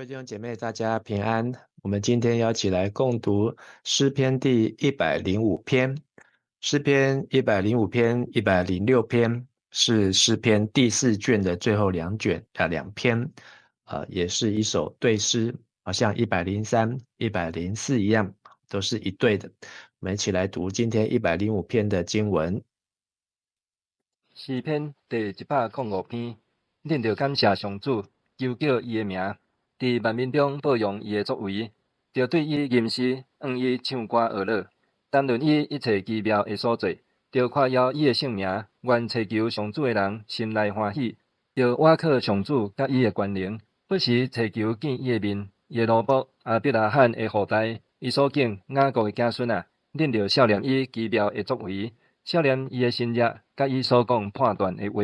位弟兄姐妹，大家平安。我们今天要一起来共读诗篇第105篇。诗篇105篇、106篇是诗篇第4卷的最后2篇，也是一首对诗，好像103、104一样，都是一对的。我们一起来读今天105篇的经文。诗篇第105篇，恁着感谢上主，求叫伊的名，伫万民中报扬伊的作为，着对伊吟诗，向伊唱歌学乐，谈论伊一切奇妙的所做，着夸耀伊的圣名，愿祈求上主的人心内欢喜，着倚靠上主甲伊的权能，不时祈求见伊的面，伊的奴仆亚伯拉罕的后代，伊所敬雅各的子孙啊，恁着少年伊奇妙的作为。少年伊的新约，甲伊所讲判断的话，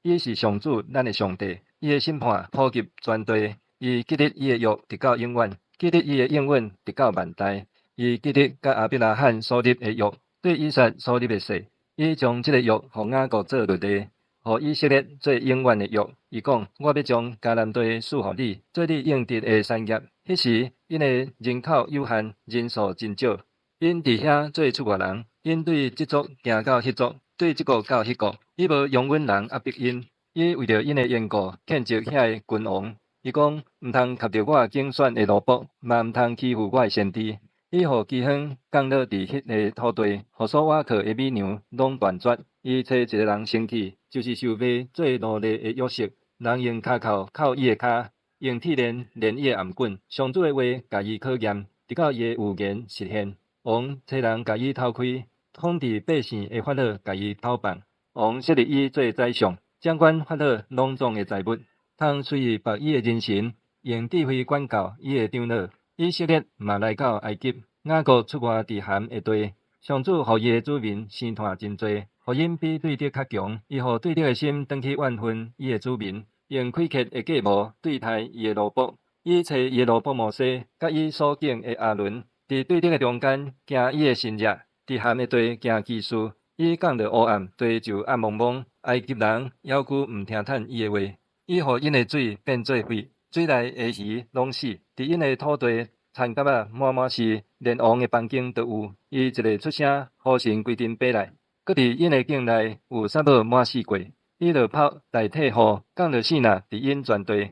伊是上主咱的上帝，伊的审判普及全地，伊记得伊的约直到永远，记得伊的应允直到万代，伊记得甲亚伯拉罕所立的约，对以撒所立的誓，伊将这个约互雅各做律例，互以色列做永远的约。伊讲，我要将迦南地赐互你，做你应得的产业。迄时，因的人口有限，人数真少，因伫遐做出外人。因对即族行到迄族，对即个到迄个，伊无容阮人压迫因。伊为着因的缘故，谴责遐个君王。伊讲，毋通夹着我竞选的奴仆，嘛毋通欺负我的先知。伊互饥荒降落伫迄个土地，互所倚靠的美娘拢断绝。伊找一个人生气，就是受卖做奴隶的约瑟。人用骹扣扣伊的骹，用铁链连伊的颔棍。上主的话，甲伊考验，直到伊的预言实现。王找人甲伊偷开。统治百姓的法老，甲伊偷放。王设立伊做宰相，掌管法老隆重的财物，通随意别伊的人臣，用智慧管教伊的长老。以色列嘛来到埃及，雅各出外伫含的地。上主互伊的子民生炭真多，互因比对敌较强。伊互对敌的心转去怨恨伊的子民，用开刻的计谋对待伊的奴仆。伊找伊的奴仆摩西，甲伊所敬的亚伦，伫对敌的中间行伊的新约。伫含的地行奇事，伊讲着黑暗，地就暗蒙蒙。埃及人犹豫毋听叹伊的话，伊互因的水变做血，水内的鱼拢死。伫因的土地田甲啊满满是，连王的房间都有。伊一个出声，雨神规阵爬来。搁伫因的境内有沙漠满死过，伊就抛代替雨，降着死呐伫因全地。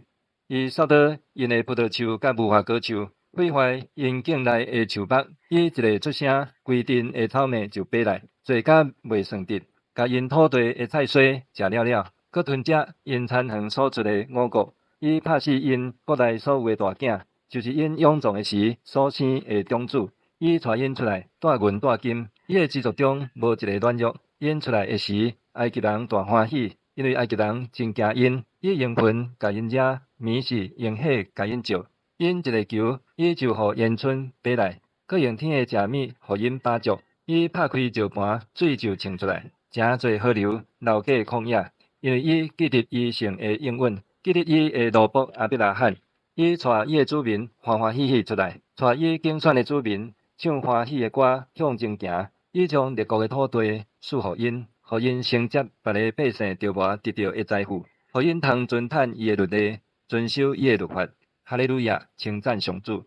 伊扫倒因的葡萄树甲无花果树。毁坏因境内的树木，伊一个出声，规阵的草莓就爬来，做甲袂算得，甲因土地的菜蔬食了了，搁吞食因田园所出的五谷，伊拍死因国内所有的大囝，就是因勇壮的时所生的种子，伊带因出来，带银带金，伊的支族中无一个软弱，因出来的时，埃及人大欢喜，因为埃及人真惊因，伊用盆甲因惹，棉是用火甲因照。因一个球，伊就互烟春爬来，佮用天的食物互因饱足。伊拍开石盘，水就冲出来，诚侪河流流过旷野。因为伊记得伊神的应允，记得伊的奴仆亚伯拉罕，伊带伊的子民欢欢喜喜出来，带伊竞选的子民唱欢喜的歌向前行。伊将列国的土地赐互因，互因承接别个百姓着无得到的财富，互因通遵趁伊的律例，遵守伊的律法。哈利路亚，称赞上主。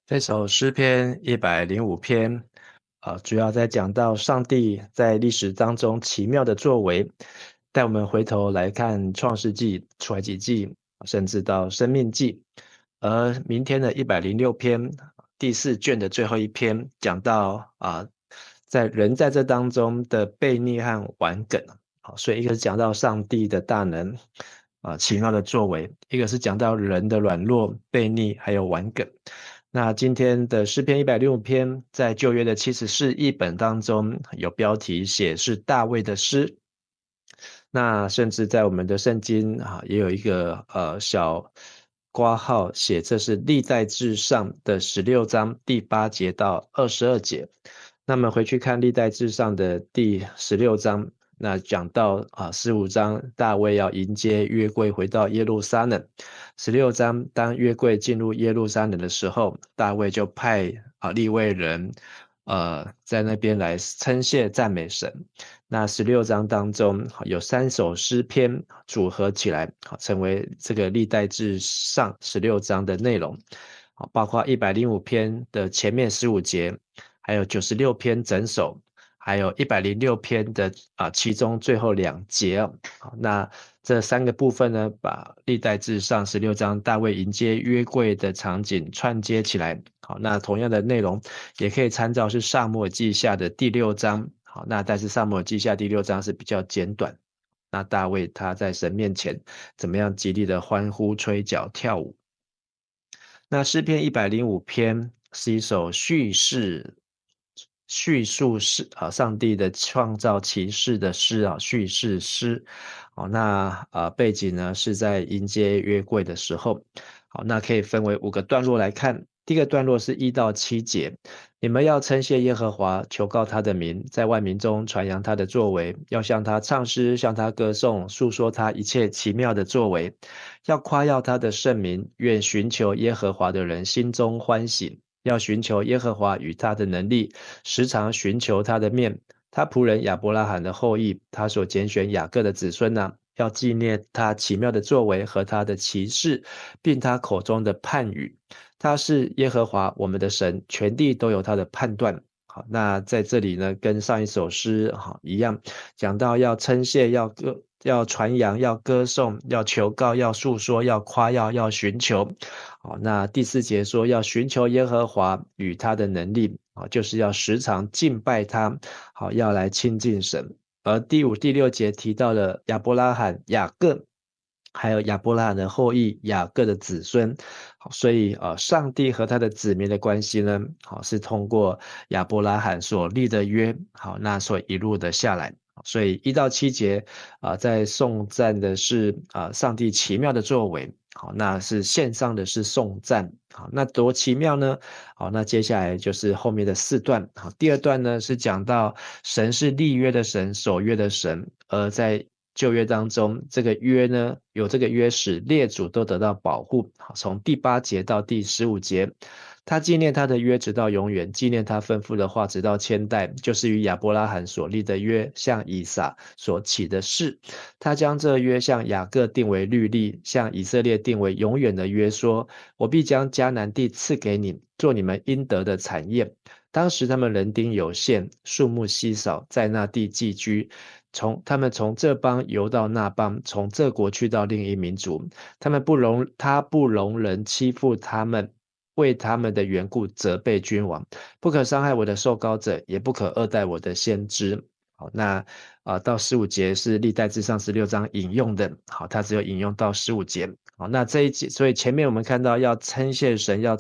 这首诗篇105篇，主要在讲到上帝在历史当中奇妙的作为，带我们回头来看创世纪、出埃及记，甚至到生命记。而明天的106篇，第4卷的最后一篇，讲到在人在这当中的悖逆和顽梗。所以一个是讲到上帝的大能，奇妙的作为；一个是讲到人的软弱、悖逆还有顽梗。那今天的诗篇165篇，在旧约的74译本当中有标题写是大卫的诗。那甚至在我们的圣经也有一个小括号写这是历代志上的16章第8节到22节。那么回去看历代志上的第16章，那讲到15章大卫要迎接约柜回到耶路撒冷。16章当约柜进入耶路撒冷的时候，大卫就派利未人在那边来称谢赞美神。那16章当中有3首诗篇组合起来，成为这个历代志上16章的内容，包括105篇的前面15节，还有96篇整首，还有106篇的其中最后2节。那这3个部分呢，把历代志上16章大卫迎接约柜的场景串接起来。好，那同样的内容也可以参照是撒母耳记下的第6章。好，那但是撒母耳记下第6章是比较简短。那大卫他在神面前怎么样极力的欢呼、吹角、跳舞？那诗篇105篇是一首叙述诗上帝的创造奇事的诗叙事诗。好，那背景呢是在迎接约柜的时候。好，那可以分为5个段落来看。第一个段落是1到7节，你们要称谢耶和华，求告他的名，在万民中传扬他的作为，要向他唱诗，向他歌颂，述说他一切奇妙的作为，要夸耀他的圣名，愿寻求耶和华的人心中欢喜。要寻求耶和华与他的能力，时常寻求他的面。他仆人亚伯拉罕的后裔，他所拣选雅各的子孙呢，要纪念他奇妙的作为和他的奇事，并他口中的判语。他是耶和华我们的神，全地都有他的判断。好，那在这里呢，跟上一首诗一样，讲到要称谢，要传扬，要歌颂，要求告，要述说，要夸耀，要寻求。好，那第4节说要寻求耶和华与他的能力，就是要时常敬拜他，好，要来亲近神。而第5、第6节提到了亚伯拉罕、雅各，还有亚伯拉罕的后裔雅各的子孙。好，所以上帝和他的子民的关系呢，好，是通过亚伯拉罕所立的约，好，那所一路的下来。所以1到7节在颂赞的是上帝奇妙的作为。好，那是献上的是颂赞。好，那多奇妙呢？好，那接下来就是后面的4段。好，第2段呢是讲到神是立约的神，守约的神，而在旧约当中，这个约呢，有这个约使列祖都得到保护。好，从第8节到第15节，他纪念他的约直到永远，纪念他吩咐的话直到千代，就是与亚伯拉罕所立的约，向以撒所起的誓。他将这约向雅各定为律例，向以色列定为永远的约，说：我必将迦南地赐给你，做你们应得的产业。当时他们人丁有限，数目稀少，在那地寄居。他们从这邦游到那邦，从这国去到另一民族。他不容人欺负他们，为他们的缘故责备君王，不可伤害我的受膏者，也不可恶待我的先知。好，那到15节是历代志上16章引用的。好，他只有引用到15节。好，那这一节，所以前面我们看到要称谢神，要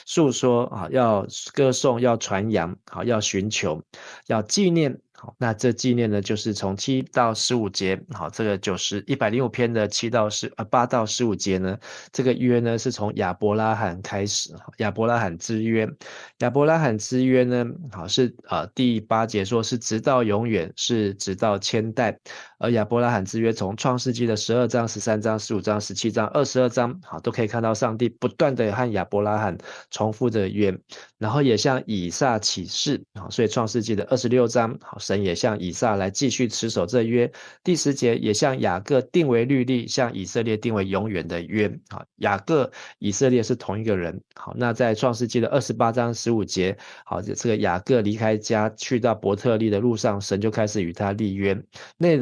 述说要歌颂，要传扬，好，要寻求，要纪念。好，那这纪念呢，就是从7到15节。好，这个105篇的8到15节呢，这个约呢是从亚伯拉罕开始。亚伯拉罕之约，亚伯拉罕之约呢，好，是第8节说是直到永远，是直到千代。而亚伯拉罕之约从创世纪的12章、13章、15章、17章、22章，好，都可以看到上帝不断的和亚伯拉罕重复的约，然后也向以撒起誓。好，所以创世纪的26章，好，神也向以撒来继续持守这约。第10节也向雅各定为律例，向以色列定为永远的约。好，雅各、以色列是同一个人。好，那在创世纪的28章15节，好，这个雅各离开家去到伯特利的路上，神就开始与他立约。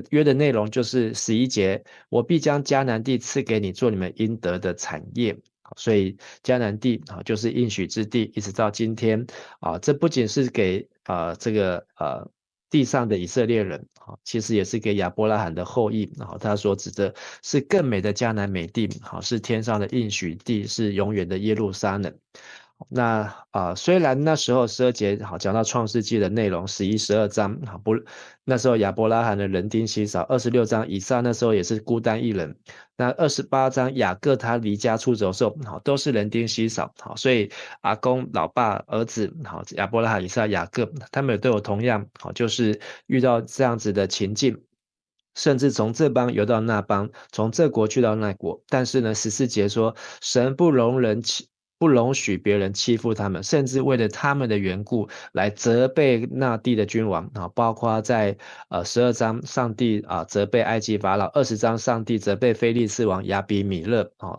约的内容就是11节，我必将迦南地赐给你，做你们应得的产业。所以迦南地就是应许之地，一直到今天这不仅是给这个地上的以色列人，其实也是给亚伯拉罕的后裔。他所指的是更美的迦南美地，是天上的应许地，是永远的耶路撒冷。那虽然那时候12节讲到创世纪的内容，11、12章那时候亚伯拉罕的人丁稀少，26章以撒那时候也是孤单一人，那28章雅各他离家出走的时候，都是人丁稀少。所以阿公、老爸、儿子，亚伯拉罕、以撒、雅各，他们都有同样就是遇到这样子的情境。甚至从这邦游到那邦，从这国去到那国。但是呢，14节说，神不容人不容许别人欺负他们，甚至为了他们的缘故来责备那地的君王啊，包括在12章上帝责备埃及法老，20章上帝责备非利士王亚比米勒啊，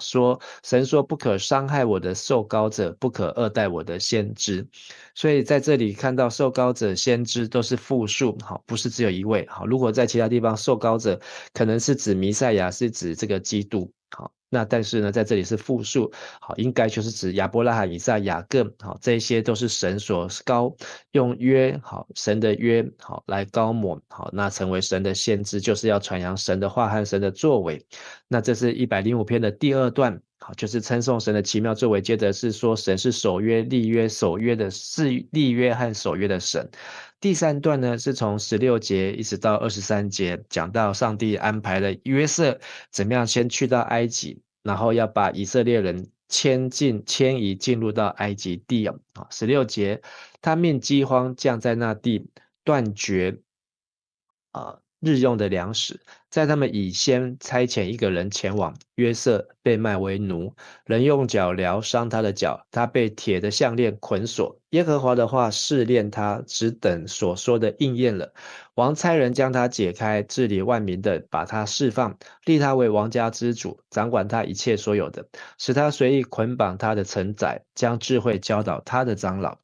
神说不可伤害我的受膏者，不可恶待我的先知。所以在这里看到受膏者、先知都是复数，好，不是只有一位。好，如果在其他地方受膏者可能是指弥赛亚，是指这个基督。好，那但是呢，在这里是复数，好，应该就是指亚伯拉罕、以撒、雅各，好，这些都是神所用约，好，神的约，好，来膏抹，好，那成为神的先知，就是要传扬神的话和神的作为。那这是105篇的第2段。好，就是称颂神的奇妙作为，接着是说神是守约、立约、守约的，是立约和守约的神。第3段呢，是从16节一直到23节，讲到上帝安排了约瑟怎么样先去到埃及，然后要把以色列人迁移进入到埃及地啊。16节，他命饥荒降在那地，断绝日用的粮食，在他们以先差遣一个人前往，约瑟被卖为奴，人用脚疗伤他的脚，他被铁的项链捆锁。耶和华的话试炼他，只等所说的应验了。王差人将他解开，治理万民的，把他释放，立他为王家之主，掌管他一切所有的，使他随意捆绑他的臣宰，将智慧教导他的长老。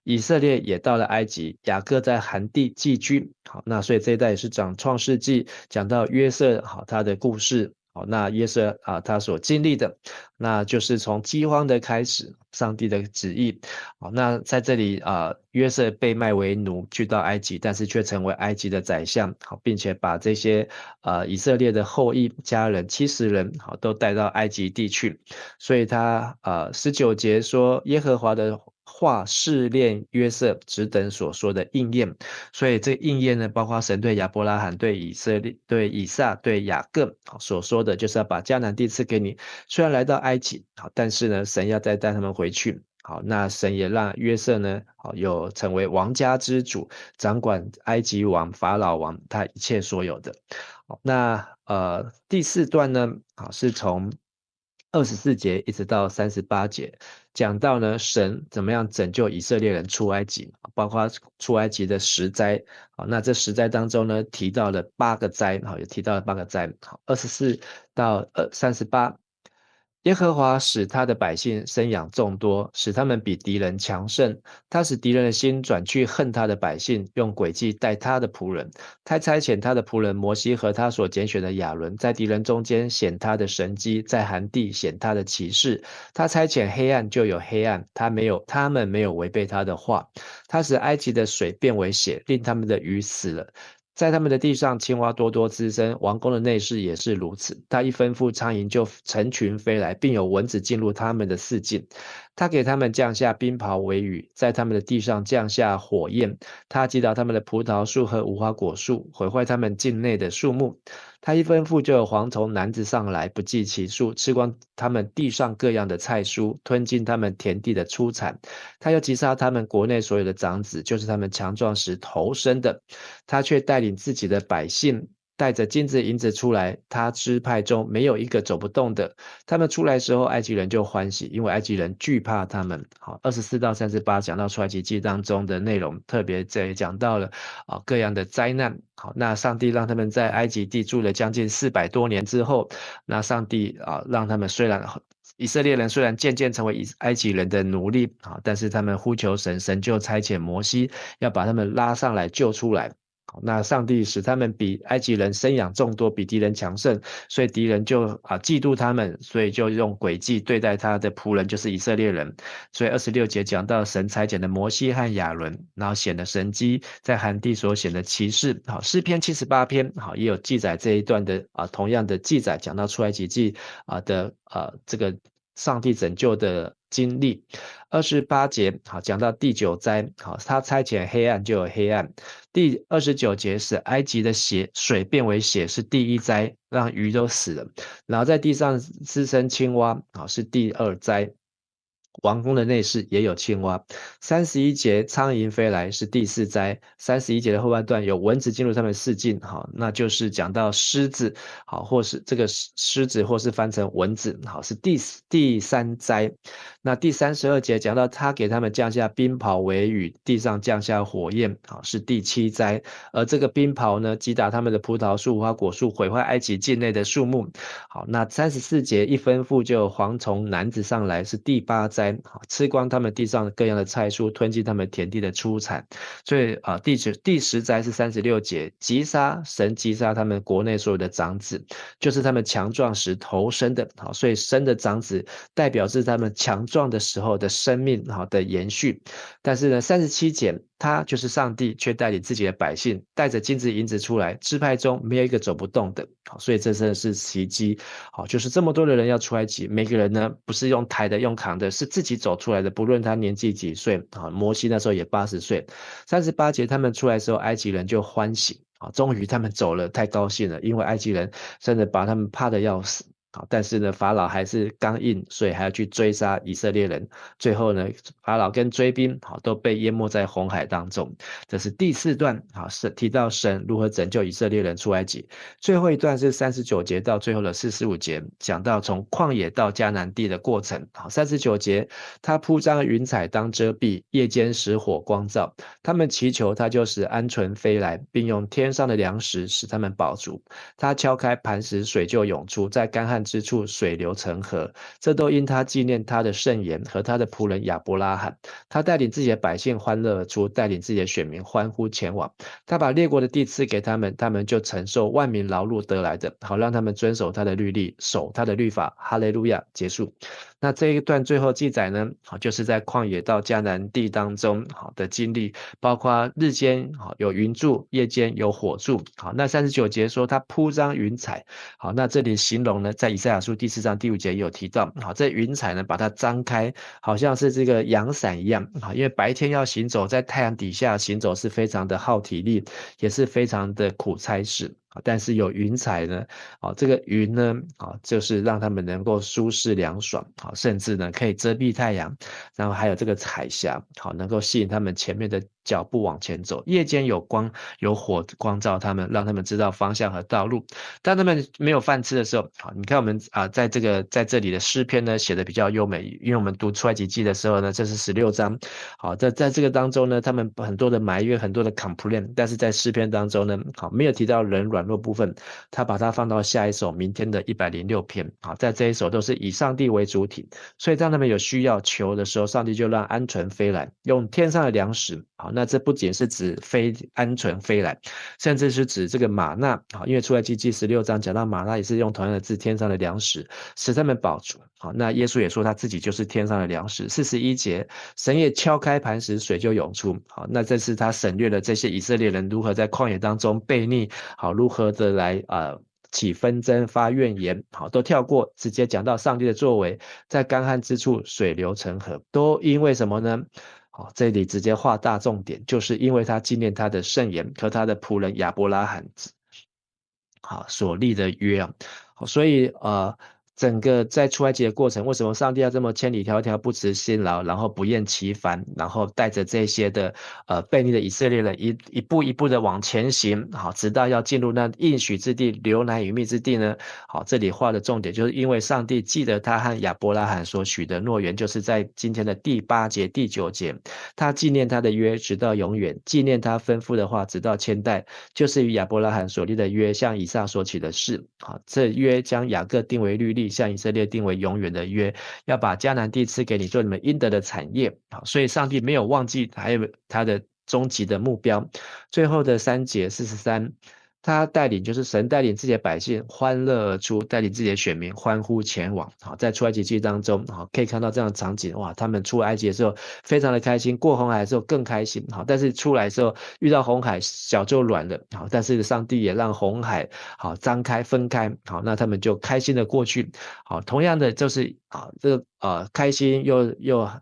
以色列也到了埃及，雅各在含地寄居。好，那所以这一代也是讲创世纪，讲到约瑟好他的故事。好，那约瑟他所经历的，那就是从饥荒的开始，上帝的旨意。好，那在这里约瑟被卖为奴，去到埃及，但是却成为埃及的宰相。好，并且把这些以色列的后裔家人70人好都带到埃及地去。所以他19节说耶和华的话试炼约瑟，只等所说的应验。所以这应验呢，包括神对亚伯拉罕、对以色列、对以撒、对雅各所说的，就是要把迦南地赐给你。虽然来到埃及，好，但是呢，神要再带他们回去。好，那神也让约瑟呢，好有成为王家之主，掌管埃及王、法老王他一切所有的。好，那第4段呢，好是从24节一直到38节，讲到呢神怎么样拯救以色列人出埃及，包括出埃及的10灾。好，那这10灾当中呢，提到了8个灾，好，也提到了8个灾。好，24到38。耶和华使他的百姓生养众多，使他们比敌人强盛。他使敌人的心转去恨他的百姓，用诡计待他的仆人。他差遣他的仆人摩西和他所拣选的亚伦，在敌人中间显他的神迹，在寒地显他的奇事。他差遣黑暗，就有黑暗；他们没有违背他的话。他使埃及的水变为血，令他们的鱼死了。在他们的地上，青蛙多多滋生，王宫的内室也是如此。他一吩咐，苍蝇就成群飞来，并有蚊子进入他们的四境。他给他们降下冰雹为雨，在他们的地上降下火焰。他击倒他们的葡萄树和无花果树，毁坏他们境内的树木。他一吩咐，就有蝗虫男子上来，不计其数，吃光他们地上各样的菜蔬，吞尽他们田地的出产。他又击杀他们国内所有的长子，就是他们强壮时头生的。他却带领自己的百姓，带着金子银子出来，他支派中没有一个走不动的。他们出来时候，埃及人就欢喜，因为埃及人惧怕他们。好，24到38讲到出埃及记当中的内容，特别这里讲到了各样的灾难。好，那上帝让他们在埃及地住了将近400多年之后，那上帝让他们以色列人虽然渐渐成为埃及人的奴隶但是他们呼求神，神就差遣摩西要把他们拉上来救出来。那上帝使他们比埃及人生养众多，比敌人强盛，所以敌人就嫉妒他们，所以就用诡计对待他的仆人，就是以色列人。所以26节讲到神差遣的摩西和亚伦，然后显的神迹，在寒地所显的奇事。好，诗篇78篇好也有记载这一段的同样的记载，讲到出埃及记的这个上帝拯救的经历。28节好讲到第9灾，好他差遣黑暗就有黑暗。第29节是埃及的水变为血，是第1灾，让鱼都死了。然后在地上滋生青蛙，好是第2灾。王宫的内室也有青蛙。31节苍蝇飞来是第4灾。31节的后半段有蚊子进入他们四境，好，那就是讲到狮子，好，或是这个狮子，或是翻成蚊子，好，是第3灾。那第32节讲到他给他们降下冰雹为雨，地上降下火焰，好，是第7灾。而这个冰雹呢，击打他们的葡萄树、无花果树，毁坏埃及境内的树木。好，那34节一吩咐就有蝗虫男子上来，是第8灾。吃光他们地上各样的菜蔬，吞进他们田地的出产。所以第10灾是36节，神击杀他们国内所有的长子，就是他们强壮时头生的。好，所以生的长子代表是他们强壮的时候的生命好的延续。但是呢，37节他就是上帝，却带领自己的百姓带着金子银子出来，支派中没有一个走不动的。好，所以这真的是奇迹。好，就是这么多的人要出埃及，每个人呢不是用抬的用扛的，是自己走出来的，不论他年纪几岁。好，摩西那时候也80岁。38节他们出来的时候，埃及人就欢喜。好，终于他们走了，太高兴了，因为埃及人真的把他们怕得要死。好，但是呢，法老还是刚硬，所以还要去追杀以色列人。最后呢，法老跟追兵好都被淹没在红海当中。这是第4段，好，是提到神如何拯救以色列人出埃及。最后一段是39节到最后的45节，讲到从旷野到迦南地的过程。好，39节，他铺张云彩当遮蔽，夜间使火光照。他们祈求，他就使鹌鹑飞来，并用天上的粮食使他们饱足。他敲开磐石，水就涌出，在干旱之处水流成河。这都因他纪念他的圣言和他的仆人亚伯拉罕。他带领自己的百姓欢乐而出，带领自己的选民欢呼前往。他把列国的地赐给他们，他们就承受万民劳碌得来的，好让他们遵守他的律例，守他的律法。哈利路亚，结束。那这一段最后记载呢，好，就是在旷野到迦南地当中好的经历，包括日间好有云柱，夜间有火柱。好，那39节说他铺张云彩。好，那这里形容呢，在以赛亚书第4章第5节也有提到。好，这云彩呢把它张开，好像是这个阳伞一样。好，因为白天要行走，在太阳底下行走是非常的耗体力，也是非常的苦差事。但是有云彩呢，这个云呢，就是让他们能够舒适凉爽，甚至呢可以遮蔽太阳，然后还有这个彩霞，能够吸引他们前面的脚步往前走。夜间有光，有火光照他们，让他们知道方向和道路。当他们没有饭吃的时候，好，你看我们在这里的诗篇呢写的比较优美，因为我们读出埃及记的时候呢，这是16章，好，在这个当中呢，他们很多的埋怨，很多的 complain， 但是在诗篇当中呢，好，没有提到人软弱部分，他把它放到下一首，明天的106篇，好，在这一首都是以上帝为主体，所以当他们有需要求的时候，上帝就让鹌鹑飞来，用天上的粮食，好，那这不仅是指鹌鹑飞来，甚至是指这个玛纳，好，因为出埃及记16章讲到玛纳也是用同样的字，天上的粮食，使他们饱足。好，那耶稣也说他自己就是天上的粮食。41节，神也敲开磐石，水就涌出。好，那这是他省略了这些以色列人如何在旷野当中悖逆，好，如何的来起纷争发怨言，好，都跳过，直接讲到上帝的作为，在干旱之处水流成河，都因为什么呢？好，这里直接画大重点，就是因为他纪念他的圣言和他的仆人亚伯拉罕好所立的约啊。好，所以整个在出埃及的过程，为什么上帝要这么千里迢迢不辞辛劳，然后不厌其烦，然后带着这些的悖逆的以色列人一步一步的往前行，好，直到要进入那应许之地，流奶与蜜之地呢？好，这里画的重点就是因为上帝记得他和亚伯拉罕所许的诺言，就是在今天的第8节、第9节，他纪念他的约直到永远，纪念他吩咐的话直到千代，就是与亚伯拉罕所立的约，向以撒所起的誓。好，这约将雅各定为律例，向以色列定为永远的约，要把迦南地赐给你做你们应得的产业。好，所以上帝没有忘记还有他的终极的目标。最后的3节43，他带领就是神带领自己的百姓欢乐而出，带领自己的选民欢呼前往。好，在出埃及记当中，好，可以看到这样的场景，哇，他们出埃及的时候非常的开心，过红海的时候更开心。好，但是出来的时候遇到红海脚就软了。好，但是上帝也让红海好张开分开。好，那他们就开心的过去。好，同样的就是好，开心又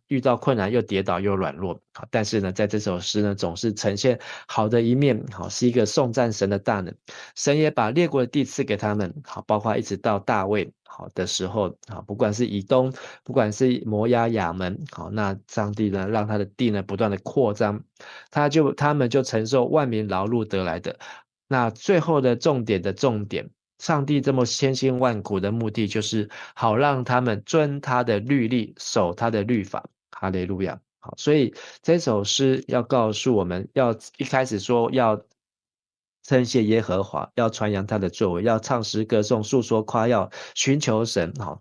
遇到困难，又跌倒又软弱，好，但是呢，在这首诗呢，总是呈现好的一面，好，是一个颂赞神的大能。神也把列国的地赐给他们，好，包括一直到大卫好的时候，好，不管是以东，不管是摩押、亚门，好，那上帝呢，让他的地呢不断的扩张，他们就承受万民劳碌得来的。那最后的重点，上帝这么千辛万苦的目的，就是好让他们遵他的律例，守他的律法。哈利路亚。好，所以这首诗要告诉我们，要一开始说要称谢耶和华，要传扬他的作为，要唱诗歌颂，诉说夸耀，寻求神。好，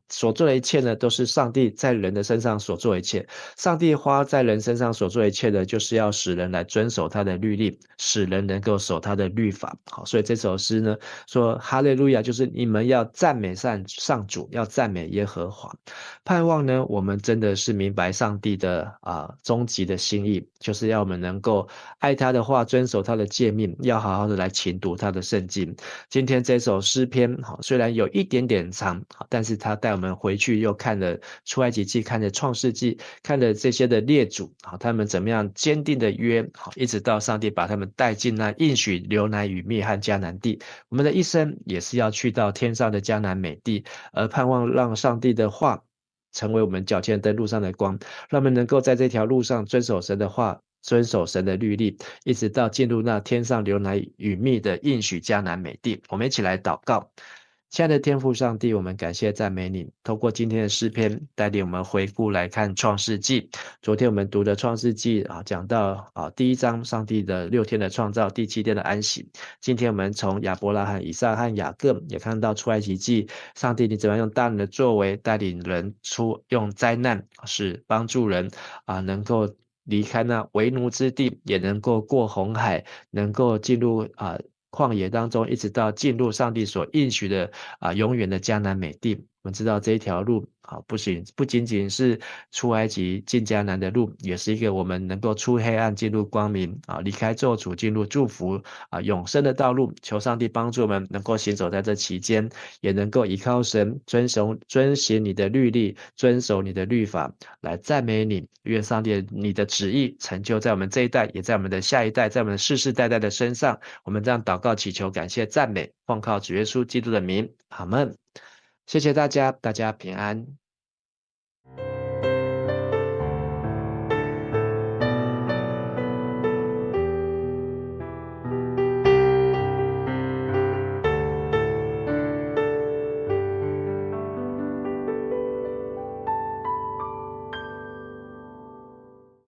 所做的一切呢，都是上帝在人的身上所做的一切。上帝花在人身上所做的一切的，就是要使人来遵守他的律例，使人能够守他的律法。好，所以这首诗呢，说哈利路亚，就是你们要赞美上主，要赞美耶和华。盼望呢，我们真的是明白上帝的终极的心意，就是要我们能够爱他的话，遵守他的诫命，要好好的来勤读他的圣经。今天这首诗篇，好，虽然有一点点长，但是他带我们回去又看了出埃及记，看了创世纪，看了这些的列祖，好，他们怎么样坚定的约，好，一直到上帝把他们带进那应许流奶与蜜和迦南地。我们的一生也是要去到天上的迦南美地，而盼望让上帝的话成为我们脚前灯路上的光，让我们能够在这条路上遵守神的话，遵守神的律例，一直到进入那天上流奶与蜜的应许迦南美地。我们一起来祷告。亲爱的天父上帝，我们感谢赞美你，透过今天的诗篇带领我们回顾来看创世纪。昨天我们读的创世纪讲到第一章上帝的6天的创造，第7天的安息。今天我们从亚伯拉罕、以撒和雅各也看到出埃及记，上帝你怎么样用大能的作为带领人用灾难是帮助人能够离开那为奴之地，也能够过红海，能够进入旷野当中，一直到进入上帝所应许的永远的迦南美地。我们知道这一条路不仅仅是出埃及进迦南的路，也是一个我们能够出黑暗进入光明离开咒诅进入祝福永生的道路。求上帝帮助我们能够行走在这期间，也能够依靠神遵行你的律例，遵守你的律法，来赞美你。愿上帝你的旨意成就在我们这一代，也在我们的下一代，在我们世世代代的身上。我们这样祷告祈求感谢赞美，奉靠主耶稣基督的名，阿们。谢谢大家，大家平安。